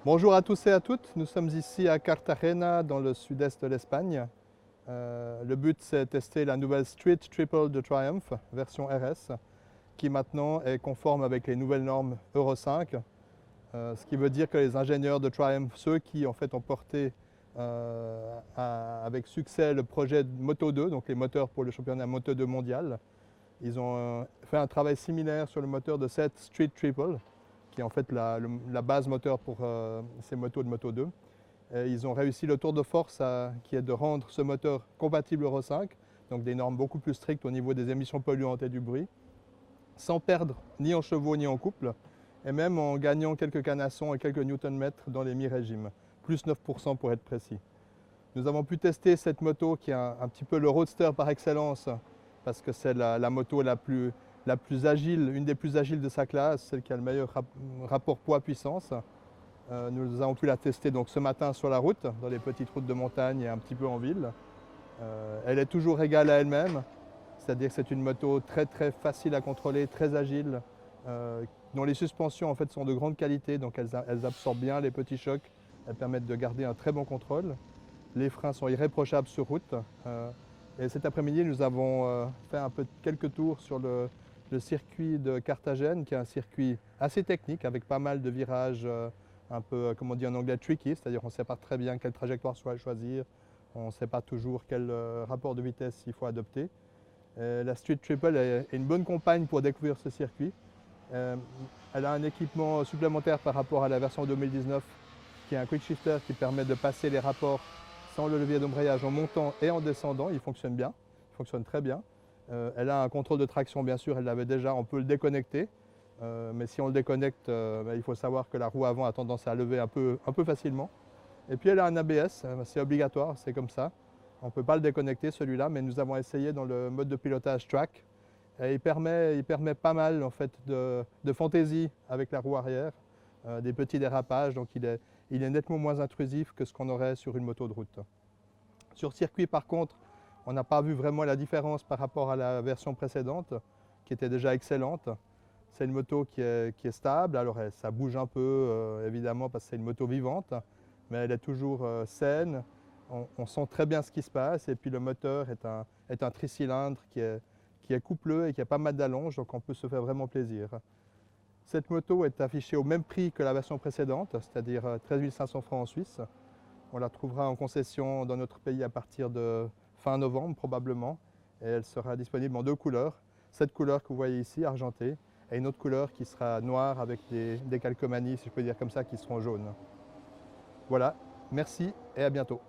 Bonjour à tous et à toutes, nous sommes ici à Cartagena dans le sud-est de l'Espagne. Le but c'est de tester la nouvelle Street Triple de Triumph, version RS, qui maintenant est conforme avec les nouvelles normes Euro 5, ce qui veut dire que les ingénieurs de Triumph, ceux qui en fait ont porté avec succès le projet Moto 2, donc les moteurs pour le championnat Moto 2 mondial, ils ont fait un travail similaire sur le moteur de cette Street Triple, qui est en fait la base moteur pour ces motos de Moto 2. Et ils ont réussi le tour de force qui est de rendre ce moteur compatible Euro 5, donc des normes beaucoup plus strictes au niveau des émissions polluantes et du bruit, sans perdre ni en chevaux ni en couple, et même en gagnant quelques canassons et quelques newton-mètres dans les mi-régimes, plus 9% pour être précis. Nous avons pu tester cette moto qui est un petit peu le roadster par excellence, parce que c'est la moto la plus agile, une des plus agiles de sa classe, celle qui a le meilleur rapport poids-puissance. Nous avons pu la tester donc ce matin sur la route, dans les petites routes de montagne et un petit peu en ville. Elle est toujours égale à elle-même, c'est-à-dire que c'est une moto très très facile à contrôler, très agile, dont les suspensions en fait sont de grande qualité, donc elles absorbent bien les petits chocs, elles permettent de garder un très bon contrôle. Les freins sont irréprochables sur route. Et cet après-midi, nous avons fait quelques tours sur le circuit de Carthagène, qui est un circuit assez technique, avec pas mal de virages un peu, comme on dit en anglais, tricky, c'est-à-dire qu'on ne sait pas très bien quelle trajectoire choisir, on ne sait pas toujours quel rapport de vitesse il faut adopter. La Street Triple est une bonne compagne pour découvrir ce circuit. Elle a un équipement supplémentaire par rapport à la version 2019, qui est un quick shifter qui permet de passer les rapports sans le levier d'embrayage en montant et en descendant. Il fonctionne bien, il fonctionne très bien. Elle a un contrôle de traction, bien sûr, elle l'avait déjà, on peut le déconnecter. Mais si on le déconnecte, il faut savoir que la roue avant a tendance à lever un peu facilement. Et puis elle a un ABS, c'est obligatoire, c'est comme ça. On ne peut pas le déconnecter celui-là, mais nous avons essayé dans le mode de pilotage track. Et il permet pas mal en fait, de fantaisie avec la roue arrière, des petits dérapages, donc il est nettement moins intrusif que ce qu'on aurait sur une moto de route. Sur circuit par contre, on n'a pas vu vraiment la différence par rapport à la version précédente, qui était déjà excellente. C'est une moto qui est stable, alors ça bouge un peu évidemment parce que c'est une moto vivante, mais elle est toujours saine, on sent très bien ce qui se passe, et puis le moteur est un tricylindre qui est coupleux et qui a pas mal d'allonge, donc on peut se faire vraiment plaisir. Cette moto est affichée au même prix que la version précédente, c'est-à-dire 13 500 francs en Suisse. On la trouvera en concession dans notre pays à partir de fin novembre probablement, et elle sera disponible en deux couleurs. Cette couleur que vous voyez ici, argentée, et une autre couleur qui sera noire avec des calcomanies, si je peux dire comme ça, qui seront jaunes. Voilà, merci et à bientôt.